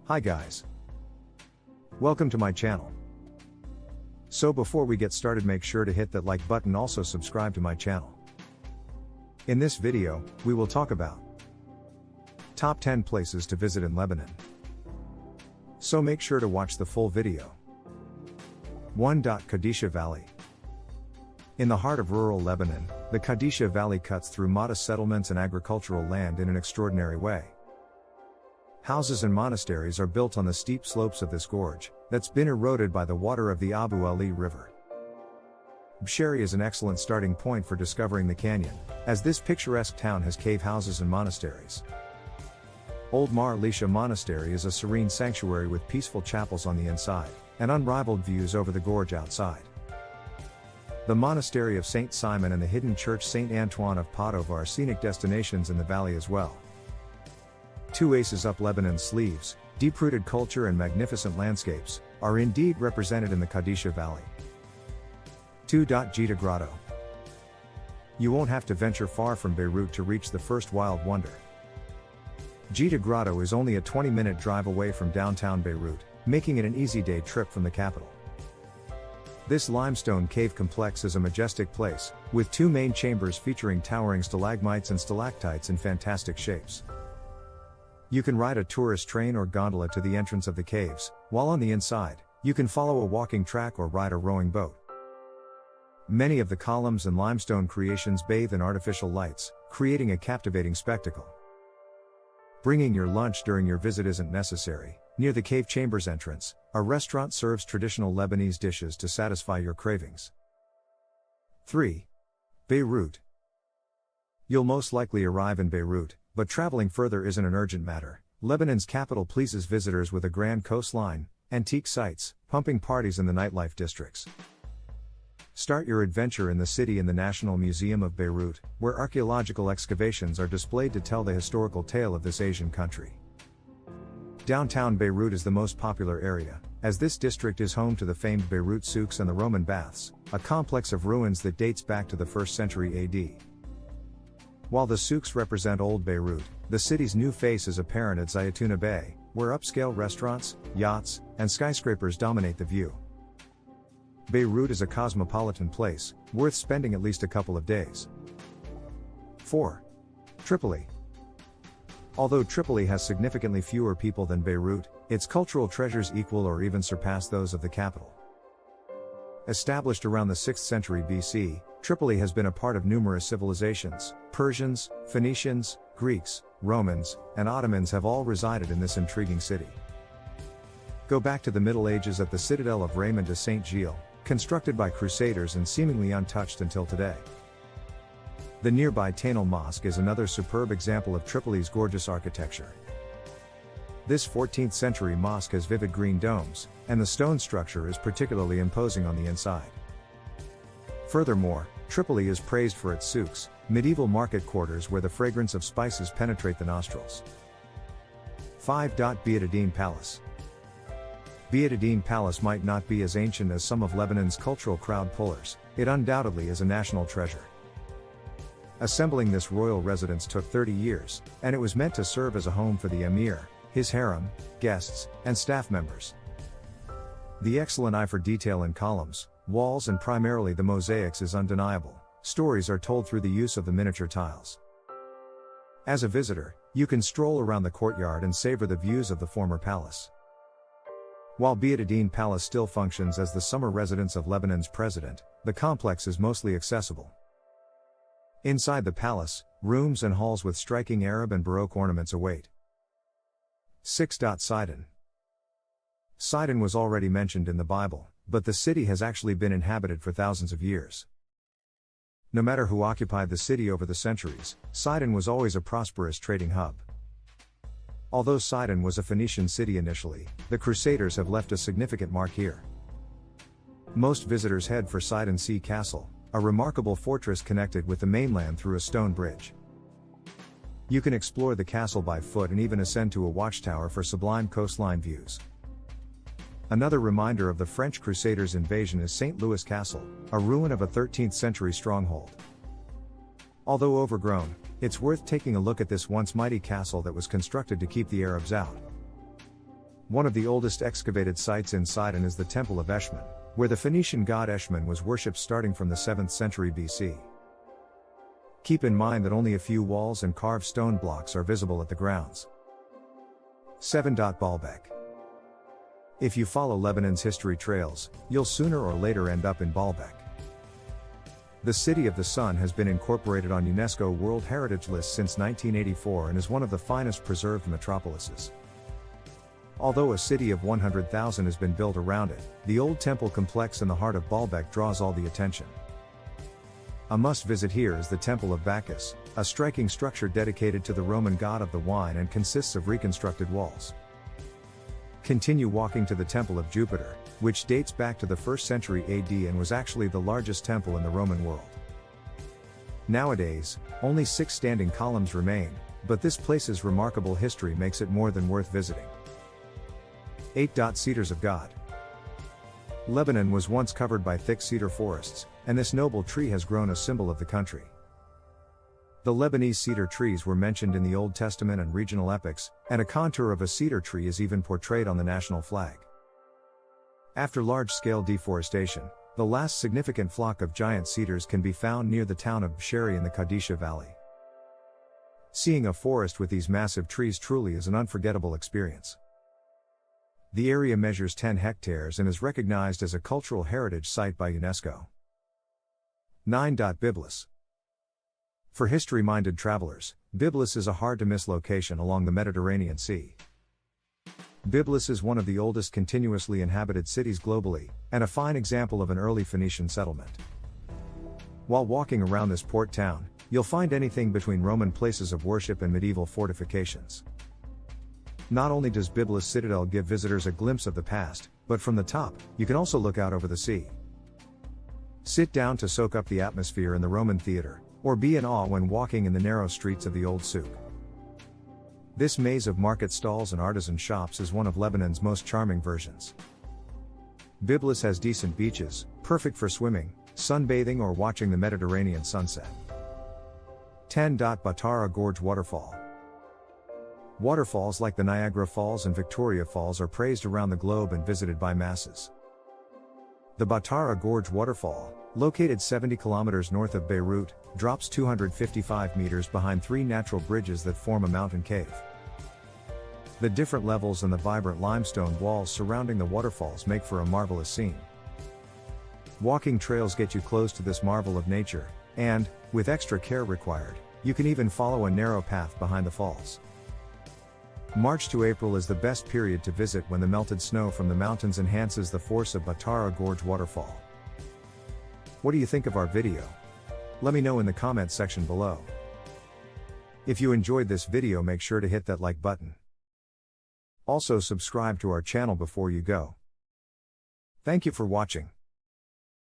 Hi guys. Welcome to my channel. So before we get started, make sure to hit that like button, also subscribe to my channel. In this video, we will talk about top 10 places to visit in Lebanon. So make sure to watch the full video. 1. Qadisha Valley. In the heart of rural Lebanon, the Qadisha Valley cuts through modest settlements and agricultural land in an extraordinary way. Houses and monasteries are built on the steep slopes of this gorge, that's been eroded by the water of the Abu Ali River. Bsheri is an excellent starting point for discovering the canyon, as this picturesque town has cave houses and monasteries. Old Mar Lisha Monastery is a serene sanctuary with peaceful chapels on the inside, and unrivaled views over the gorge outside. The Monastery of Saint Simon and the hidden church Saint Antoine of Padova are scenic destinations in the valley as well. 2 Aces up Lebanon's sleeves, deep-rooted culture and magnificent landscapes, are indeed represented in the Qadisha Valley. 2. Jita Grotto. You won't have to venture far from Beirut to reach the first wild wonder. Jita Grotto is only a 20-minute drive away from downtown Beirut, making it an easy day trip from the capital. This limestone cave complex is a majestic place, with 2 main chambers featuring towering stalagmites and stalactites in fantastic shapes. You can ride a tourist train or gondola to the entrance of the caves, while on the inside, you can follow a walking track or ride a rowing boat. Many of the columns and limestone creations bathe in artificial lights, creating a captivating spectacle. Bringing your lunch during your visit isn't necessary. Near the cave chamber's entrance, a restaurant serves traditional Lebanese dishes to satisfy your cravings. 3. Beirut. You'll most likely arrive in Beirut, but traveling further isn't an urgent matter. Lebanon's capital pleases visitors with a grand coastline, antique sites, pumping parties and the nightlife districts. Start your adventure in the city in the National Museum of Beirut, where archaeological excavations are displayed to tell the historical tale of this Asian country. Downtown Beirut is the most popular area, as this district is home to the famed Beirut souks and the Roman baths, a complex of ruins that dates back to the 1st century AD. While the souks represent old Beirut, the city's new face is apparent at Zaytuna Bay, where upscale restaurants, yachts, and skyscrapers dominate the view. Beirut is a cosmopolitan place, worth spending at least a couple of days. 4. Tripoli. Although Tripoli has significantly fewer people than Beirut, its cultural treasures equal or even surpass those of the capital. Established around the 6th century BC, Tripoli has been a part of numerous civilizations. Persians, Phoenicians, Greeks, Romans, and Ottomans have all resided in this intriguing city. Go back to the Middle Ages at the citadel of Raymond de Saint Gilles, constructed by Crusaders and seemingly untouched until today. The nearby Tainal Mosque is another superb example of Tripoli's gorgeous architecture. This 14th century mosque has vivid green domes, and the stone structure is particularly imposing on the inside. Furthermore, Tripoli is praised for its souks, medieval market quarters where the fragrance of spices penetrate the nostrils. 5. Beataddin Palace. Beataddin Palace might not be as ancient as some of Lebanon's cultural crowd pullers, it undoubtedly is a national treasure. Assembling this royal residence took 30 years, and it was meant to serve as a home for the emir, his harem, guests, and staff members. The excellent eye for detail in columns, walls and primarily the mosaics is undeniable. Stories are told through the use of the miniature tiles. As a visitor, you can stroll around the courtyard and savor the views of the former palace. While Beataddin Palace still functions as the summer residence of Lebanon's president, the complex is mostly accessible. Inside the palace, rooms and halls with striking Arab and Baroque ornaments await. 6. Sidon. Sidon was already mentioned in the Bible, but the city has actually been inhabited for thousands of years. No matter who occupied the city over the centuries, Sidon was always a prosperous trading hub. Although Sidon was a Phoenician city initially, the Crusaders have left a significant mark here. Most visitors head for Sidon Sea Castle, a remarkable fortress connected with the mainland through a stone bridge. You can explore the castle by foot and even ascend to a watchtower for sublime coastline views. Another reminder of the French Crusaders' invasion is St. Louis Castle, a ruin of a 13th century stronghold. Although overgrown, it's worth taking a look at this once mighty castle that was constructed to keep the Arabs out. One of the oldest excavated sites in Sidon is the Temple of Eshmun, where the Phoenician god Eshmun was worshipped starting from the 7th century BC. Keep in mind that only a few walls and carved stone blocks are visible at the grounds. 7. Baalbek. If you follow Lebanon's history trails, you'll sooner or later end up in Baalbek. The City of the Sun has been incorporated on UNESCO World Heritage List since 1984 and is one of the finest preserved metropolises. Although a city of 100,000 has been built around it, the old temple complex in the heart of Baalbek draws all the attention. A must-visit here is the Temple of Bacchus, a striking structure dedicated to the Roman god of the wine and consists of reconstructed walls. Continue walking to the Temple of Jupiter, which dates back to the 1st century AD and was actually the largest temple in the Roman world. Nowadays, only 6 standing columns remain, but this place's remarkable history makes it more than worth visiting. 8. Cedars of God. Lebanon was once covered by thick cedar forests, and this noble tree has grown a symbol of the country. The Lebanese cedar trees were mentioned in the Old Testament and regional epics, and a contour of a cedar tree is even portrayed on the national flag. After large-scale deforestation, the last significant flock of giant cedars can be found near the town of Bsheri in the Qadisha Valley. Seeing a forest with these massive trees truly is an unforgettable experience. The area measures 10 hectares and is recognized as a cultural heritage site by UNESCO. 9. Byblos. For history-minded travelers, Byblos is a hard-to-miss location along the Mediterranean Sea. Byblos is one of the oldest continuously inhabited cities globally, and a fine example of an early Phoenician settlement. While walking around this port town, you'll find anything between Roman places of worship and medieval fortifications. Not only does Byblos Citadel give visitors a glimpse of the past, but from the top, you can also look out over the sea. Sit down to soak up the atmosphere in the Roman theater, or be in awe when walking in the narrow streets of the old souk. This maze of market stalls and artisan shops is one of Lebanon's most charming versions. Byblos has decent beaches, perfect for swimming, sunbathing or watching the Mediterranean sunset. 10. Batara Gorge Waterfall. Waterfalls like the Niagara Falls and Victoria Falls are praised around the globe and visited by masses. The Batara Gorge Waterfall, located 70 kilometers north of Beirut, drops 255 meters behind 3 natural bridges that form a mountain cave. The different levels and the vibrant limestone walls surrounding the waterfalls make for a marvelous scene. Walking trails get you close to this marvel of nature, and, with extra care required, you can even follow a narrow path behind the falls. March to April is the best period to visit when the melted snow from the mountains enhances the force of Batara Gorge Waterfall. What do you think of our video? Let me know in the comments section below. If you enjoyed this video, make sure to hit that like button. Also subscribe to our channel before you go. Thank you for watching.